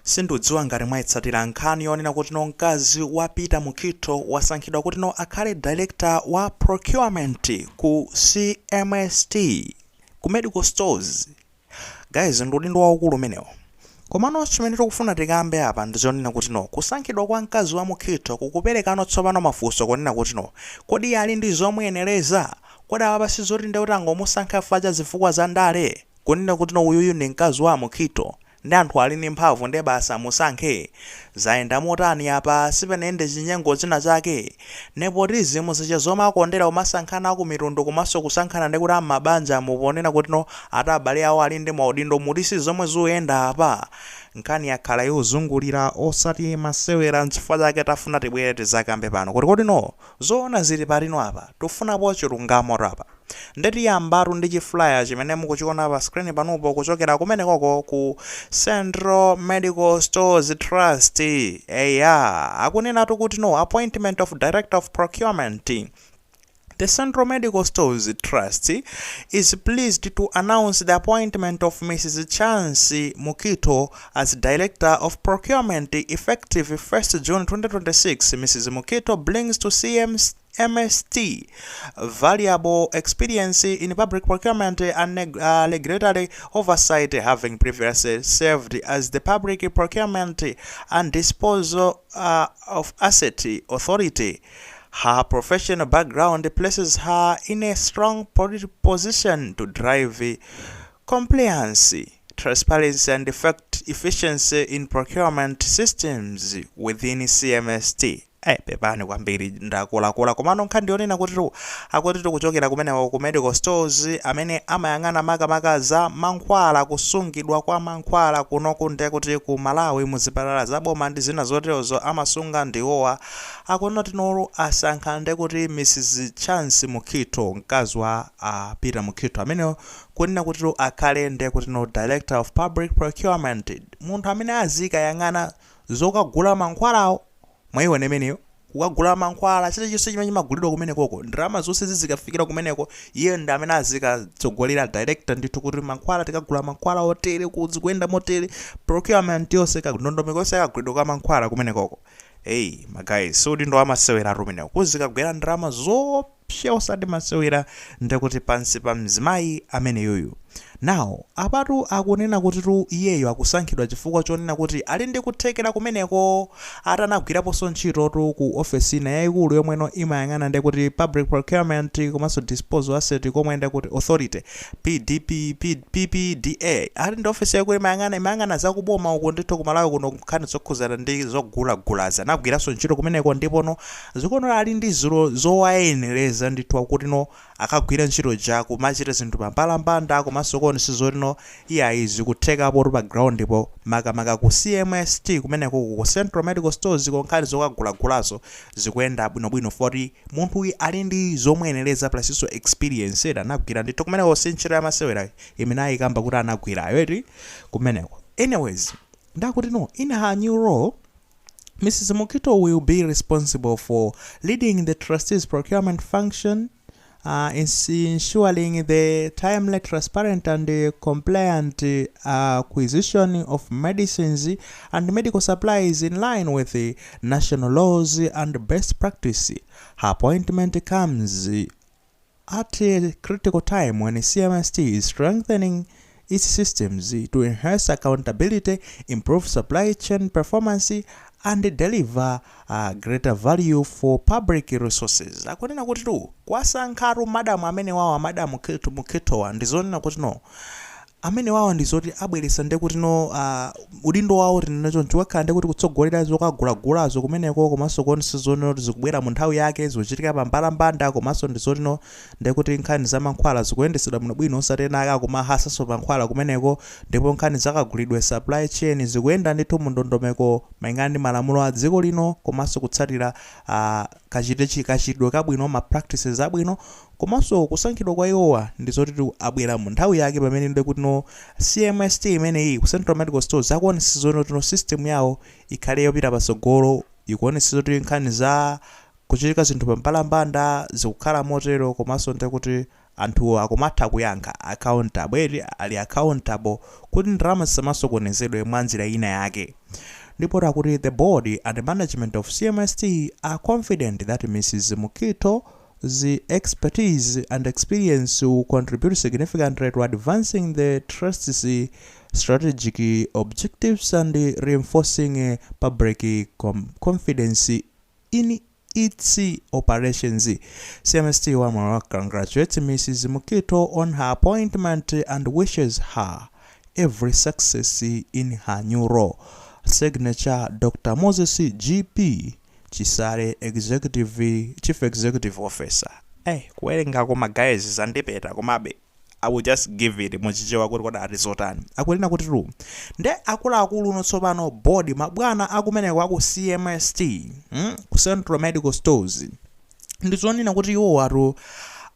Sindudziwa ngati mwayitsatira nkhani yonena kuti Mkazi wapita Mukhito wasankhidwa kuti akhale director wa procurement ku Cmst ku medical stores. Guys, ndi udindo waukulu umenewo. Komano chimene tikufuna tikambe apa ndizonena kuti kusankhidwa kwa Mkazi wa Mukhito kukupereka tsopano mafunso konena kuti kodi ali ndi zomwenereza, kodi apa sizoti ndi kuti angomusankha faja zifukwa za Ndale, kunena kuti uyuyu ndi Mkazi wa Mukhito ndi anthu ali ndi mphamvu ndi basa musankhe. Zayenda motani apa sipenende zinyengo zina zake, nepotism zichazoma akondera kumasankhana ku mitundu komanso kusankhana ndi kuti amabanja muponena kuti atabale awo ali ndi maudindo mutisi zomwe ziyenda apa. Nkhani yakhala yozungulira osati masewera, nchifukwa chake tafuna tibwere tizakambe pano kuti zoona zili patino apa tofunapo chilungamo apa. Ndeti yambatu ndi chiflyer chimene mukuchiona pa screen panopo kuchokera kumenekoko ku Central Medical Stores Trust. Akunena kuti appointment of Director of Procurement. The Central Medical Stores Trust is pleased to announce the appointment of Mrs. Chansi Mukhito as Director of Procurement effective 1st June 2026. Mrs. Mukhito brings to Cmst valuable experience in public procurement and regulatory oversight, having previously served as the Public Procurement and Disposal of Asset Authority. Her professional background places her in a strong position to drive compliance, transparency, and efficiency in procurement systems within Cmst. Pepani kwambiri ndakula komano nkhani yonena kuti kuchokera kumene ku medical stores amene amayang'ana makamaka za mankhwala, kusungidwa kwa mankhwala kunoku ndi kuti ku Malawi muzipatala zaboma ndi zina zoterozo amasunga ndiwowa. Akunoti asankha ndi kuti Mrs. Chansi Mukhito, Mkazi wa Peter Mukhito amene kunena kuti akhale ndi kuti Director of Public Procurement, munthu amene azikayang'ana zokagula mankhwalawo. Mwayiwone meneyo kukagula mankhwala chilichonse chimene chimagulidwa kumenekoko, ndalama zonse zikafikira kumeneko iye ndi amene azikatsogolera director ndithu kuti mankhwala tikagula mankhwala otere kuzikuyenda motere, procurement yonse Ndondomeko yonse yakagulidwa kwa mankhwala kumenekoko. Guys, udindo amasewera rumenewo kuzikagwera ndalama zopsya osati masewera ndikuti pansi pa mzimayi amene yoyo. Now apatu akunena kuti iyeyo akusankhidwa chifukwa chonena kuti ali ndi kuthekera kumeneko atanagwiraponso ntchito ku office ina yayikulu yomweno imayang'ana ndi kuti Public Procurement komanso Disposal Asset komwe ndi kuti Authority PPDA. Ali ndi office yayikulu imayang'ana zakuboma uko ndithu ku Malawi kuno nkhani zokhuzana ndi zogulagulaza. Anagwiranso ntchito kumeneko ndipo zikono ali ndi zowayenereza ndithu akuti akagwira ntchito ja kumachita zinthu pampalambanda komanso konse zoti iyayi zikuthekapo pa ground ndipo makamaka ku Cmst kumeneko ku Central Medical Stores konkhani zokagulagulazo zikuyenda bwinobwino foti munthu ali ndi zomwenereza plus experience anagwira ndithu kumeneko ntchito ya masewera imene ayikamba kuti anagwirayo eti kumeneko. Anyways, ndakuti in her new role, Mrs. Mukhito will be responsible for leading the trustees' procurement function, ensuring the timely, transparent, and compliant acquisition of medicines and medical supplies in line with the national laws and best practice. Her appointment comes at a critical time when Cmst is strengthening its systems to enhance accountability, improve supply chain performance, and deliver greater value for public resources. Akunena kuti kwasankhatu madamu amene wawa madamu Mukhito ndizonena kuti amene wawa ndizoti abweresa ndi kuti udindo wawo tinacho ntiwakhala ndi kuti kutsogolera zokagulagulazo kumeneko komanso konse zoti zikubwera mu nthawi yake zochitika pambalambanda komanso ndizoti ndi kuti nkhani za mankhwala zikuyendesedwa bwinobwino osati ena akumahasanso mankhwala kumeneko, ndipo nkhani zakagulidwe supply chain zikuyenda ndithu mu ndondomeko malingana ndi malamulo a dziko lino komanso kutsatira kachitidwe kabwino ma practices abwino komanso kusankhidwa kwa iwowa ndizoti abwera mu nthawi yake pamene ndi kuti Cmst imeneyi ku Central Medical Stores akuonesa zoti system yawo ikhale yopita patsogolo, ikuonesa zoti nkhani za kuchitika zinthu pampalambanda zikukhala motero komanso ndi kuti anthu akumatha kuyankha accountable ali accountable kuti ndalama zisamasokonezedwe mwa njira ina yake. Ndipo takuti the board and management of Cmst are confident that Mrs. Mukhito's expertise and experience will contribute significantly to advancing the trust's strategic objectives and reinforcing public confidence in its operations. Cmst congratulates Mrs. Mukhito on her appointment and wishes her every success in her new role. Signature Dr. Moses GP Chisare Chief Executive Officer. Kuwerenga koma guys zandipeta komabe I will just give it muchichewa kuti koda arizotani. Akulina kuti ru. Nde akuluakulu uno tsopano board mabwana akumeneko aku Cmst, ku Central Medical Stores. Ndizonena kuti iwo watu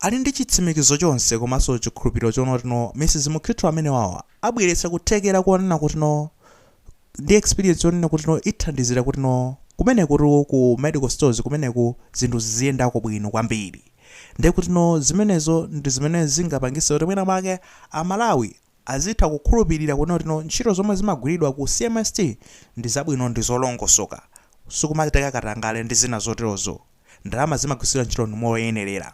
ali ndi chitsimikizo chonse komanso chikhulupiriro chonoti no Mrs. Mukhito amene wawa abweretsa kuthekera kuonena kuti no ndi experience yonena kuti no ithandizira kuti no kumeneko ku medical stores kumeneko zinthu ziyendako bwino kwambiri. Nde kuti no zimenezo ndi zimene zingapangise kuti mwina mwake Amalawi azitha kukhulupirira kuti no ntchito zomwe zimagwiridwa ku Cmst ndi zabwino ndi zolongosoka. Sikumateka katangale ndi zina zoterozo. Ndalama zimagwiritsidwa ntchito moyenerera.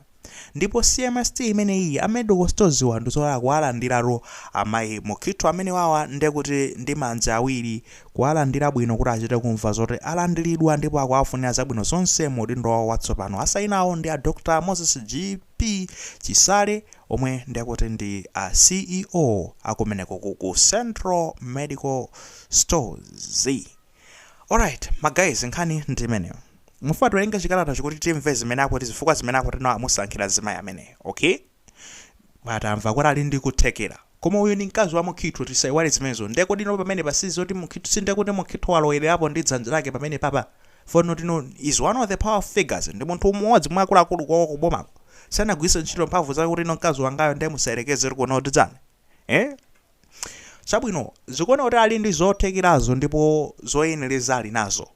Ndipo Cmst imene iyi medical stores wandu zola kuwalandiraro amayi Mukhito amene wawa nde kuti ndi manja awiri kuwalandira bwino kuti achite kumva zoti alandiridwa ndipo akuwafunira zabwino zonse mu udindo wawo watsopano. Asainawo ndi a Dr. Moses GP Chisale omwe ndi kuti ndi a CEO akumeneko ku Central Medical Stores. Alright, my guys, nkhani ndimeneyo. Mufatu wenga chikalata chikuti timve zimene akuti zifukwa zimene akuti no amusankhira zimayi amene. Okay? Batamva kuti ali ndi kuthekera. Koma uyu ni mkazi wa Mukhito tisaiwale zimenezo. Ndeko dino pamene basizi oti Mukhito sinde kuti Mukhito walowerapo ndi dzanja lake pamene papa. For not know is one of the power figures. Ndi munthu umodzi mwa akulu kwa kuboma. Sana gwisa ntchito mphamvu za kuti no mkazi wangayo ndiye musayerekeze kuona kuti dzane. Chabwino zikuona kuti ali ndi zothekerazo ndipo zoyenereza ali nazo.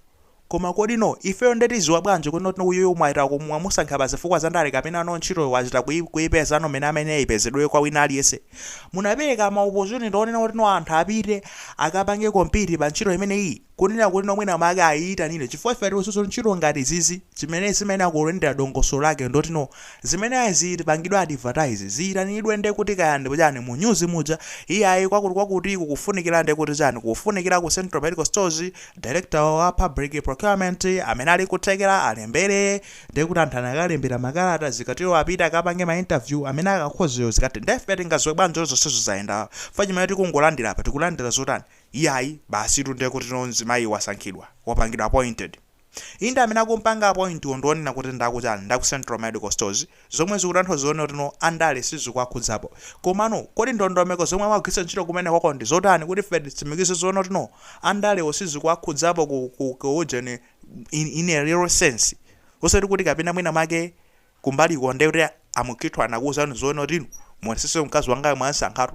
Koma kodi no ifeyo ndetiziwa bwanji kuti no uyo mwaita kumwamusankha bazifukwa za Ndale kapena no ntchito wachita kuipeza no amene ipezedwe kwa wina aliyese. Munapereka ma opportunity onena kuti no anthu apite akapange kompiti pa ntchito imene iyi kunena kuti no mwina maka ayitanire chifukwa ife tiwuso ntchito ngati zizi zimene akulendera dongoso lake ndoti no zimene zipangidwa advertise ziyitanidwe nde kuti kayande bujani mu news muja iyayi kwakuti kufunikira nde kuti chani kufunikira ku Central Medical Stores director wa public procurement amene ali kuthekera alembere nde kuti anthu analembera makalata zikatiwa apita akapange ma interview amene akakhozeyo zikati ndefe tingazwe bwanjo zonsezo zaenda fanyima tikungolandira apa tikulandira zotani iyayi basi tunde kuti no nzimayi wasankhidwa wapangidwa appointed. Inde amene akumpanga appoint ndonena kuti ndakuchani ndaku Central Medical Stores zomwe zikutantho zione kuti no Ndale sizikuwakhudzapo. Komano kodi Ndondomeko zomwe amagwiritsa ntchito kumene kwako ndi zotani kuti ife titsimikize zione kuti no Ndale sizikuwakhudzapo ku ujeni in a real sense. Osati kuti kapena mwina make kumbali konde kuti Mukhito anakuwuzani zione kuti mwasese mkazi wangayo mwansankhatu.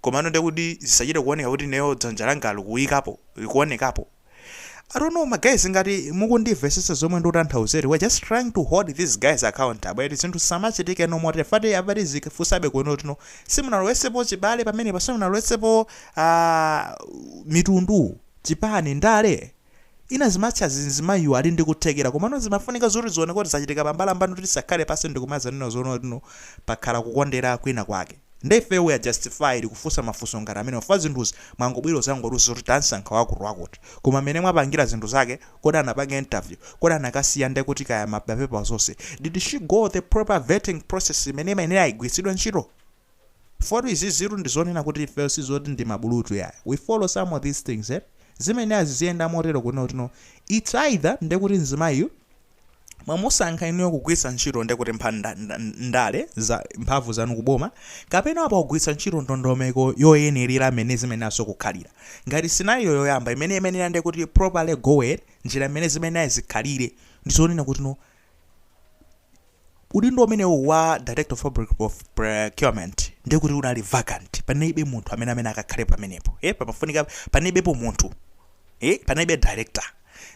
Komano nde kuti zisachite kuoneka kuti neyo dzanja langa likuyikapo likuonekapo. I don't know, my guys, ngati mukundivesesa zomwe ndotanthauzeri. We're just trying to hold these guys accountable. It's into samachitike no more. Fati abari zikufusabe kuno tino. Simunalowetsepo chibale pamene pasamunalowetsepo mitundu chipani Ndale. Ina zimacha zinzimayi ali ndi kuthekera komano zimafunika zoti zione kuti zachitika pambala mbano kuti sakhale pasi ndikumaza nino zono tino pakhala kukondera kwina kwake. Ndefe we are justified kufusa mafuso ngati amene ofa zinthuzi mwangobwiro zangoruso kuti tansankha wakuti koma amene mwapangira zinthu zake kodi anapanga interview kodi anakasiya nde kuti kaya mapepa zonse did she go the proper vetting process imene ayigwiritsidwa ntchito. For izi ziru ndizonena kuti ife sizoti ndi mabulutu ya we follow some of these things zimene aziziyenda motero kuti no it's either nde kuti nzimayiyo mwamusankha inuyo kugwiritsa ntchito nde kuti Ndale za mphamvu zanu kuboma kapena apa kugwiritsa ntchito ndondomeko yoyenerera amene zimene aso kukhalira ngati scenario yoyamba imene nde kuti properly go ahead njira imene zimene azikhalire ndizonena kuti no udindo umene wa director of public procurement nde kuti unali vacant paneibe munthu amene akakhale pamenepo papafunika paneibepo munthu paneibe director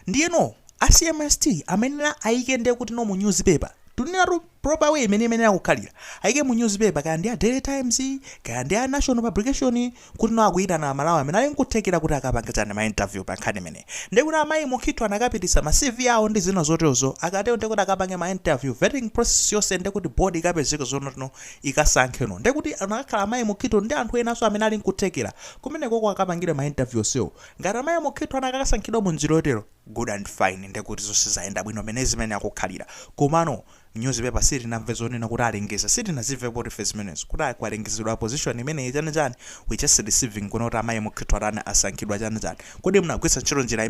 ndiyeno Cmst amene ayike nde kuti no mu newspaper tunena proper way imene akukhalira ayike mu newspaper kaya ndi a Daily Times kaya ndi a National Publication kuti no akuyitana amalawi amene ali nkuthekera kuti akapangizana ma interview pa nkhani imene ndikuti amayi Mukhito anakapitisa ma CV awo ndi zina zoterozo akatero ndikuti akapange ma interview vetting process yonse ndikuti board ikapezeka zono ikasankheno ndikuti anakhala amayi Mukhito ndi anthu enaso amene ali nkuthekera kumeneko akapangira ma interview sewo ngati amayi Mukhito anakasankhidwa mu njira yotero good and fine ndikuti zonse zayenda bwino mene zimene akukhalira komano newspaper siri namve zonena kuti alengeza siri nazive kuti first minutes kuti akwalengezedwa position imene chani we just receiving kuno kuti amayi Mukhito arana asankhidwa chani kodi munagwisa ntchito njira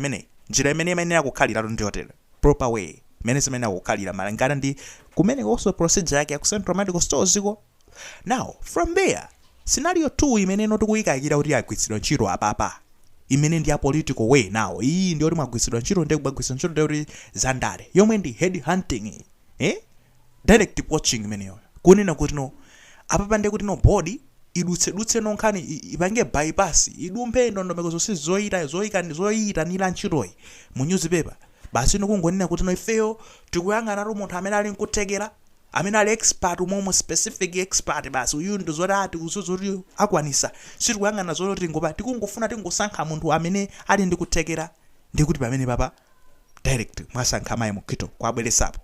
imene akukhalira ndi hotel proper way imene zimene akukhalira malingana ndi kumene also procedure yake ya Central Medical Stores iko. Now from there scenario 2 imene noti kuyikayikira kuti agwisidwa ntchito apapa imene ndi a political way. Now iyi ndi oti mwagwisidwa ntchito ndi kubagwisa ntchito ndi oti za Ndale yomwe ndi head hunting direct poaching imeneyo kunena kuti no apapa ndi kuti no body idutse nonkhani ipange bypass idumpe ndondomeko zonse zoyitanira ntchitoyi mu newspaper basi nokungonena kuti no ifeyo tikuyang'ana munthu amene ali nkuthekera amene ali expert umomo specific expert basi uyu ndi zoti kuzoti akwanisa sitikuyang'ana zoti ngoba tikungofuna tingosankha munthu amene ali ndi kuthekera ndi kuti pamene papa direct mwasankha amayi Mukhito kwabweresapo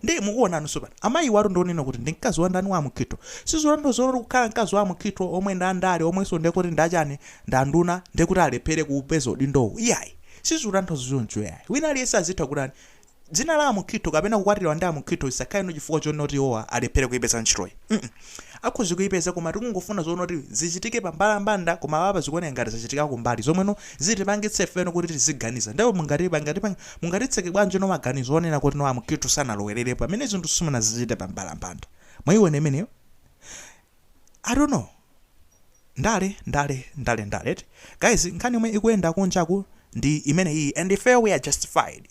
ndi mukuona nuso pano amayi watu ndionena kuti ndi mkazi wa ndani wa Mukhito sizolando zoti kukhala mkazi wa Mukhito omwe ndi Ndale omwenso ndikuti ndachani ndanduna ndikuti alephere kupeza udindo iyayi sizolando zonjo yayi wina aliyese azitha kuti dzina la Mukhito kapena kukwatiwa ndi Mukhito isakhaino chifukwa chonoti owa alephere kuipeza ntchitoyi akhozi kuipeza koma tikungofuna zonoti zichitike pambalambanda koma papa zikuoneka ngati zachitika kumbali zomweno zitipangitse feno kuti tiziganiza ndipo mungatitseke bwanji no maganizo onena kuti no Mukhito sanalowerere pamene zinthu simuna zichite pambalambanda mwayiwone imeneyo I don't know. Ndale guys nkhani yomwe ikuyenda kunjaku ndi imene iyi and if we are justified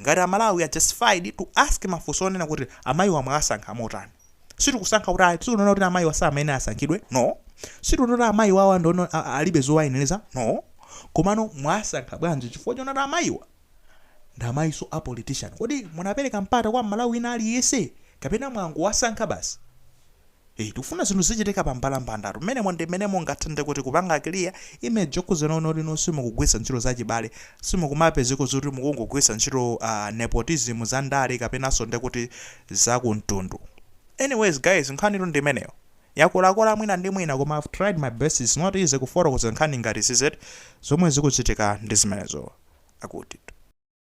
ngati amalawi are justified to ask mafunso onena kuti amayi wamwe asankha motani sitikusankha kuti sikuona kuti amayi wasa amene asankhidwe no sikuona kuti amayi wawa ndono alibe zowayeneleza no komano mwasankha bwanji chifukwa chonati amayiwa ndi amayiso a politician kodi munapereka mpata kwa malawi ina aliyese kapena mwangu wasankha basi tikufuna zinthu zichitika pambalambanda mmene mungathe kuti kupanga clear image okuzana onoti no simukugwisa ntchito zachibale simukumapezeko zoti mukungogwisa ntchito nepotism za Ndale kapenanso ndekuti zakumtundu. Anyways guys nkhani ndi imeneyo yakulakola mwina ndi mwina koma I've tried my best. It's not easy kufotokoza nkhani ngati sizet zomwe zikuchitika ndi zimenezo akuti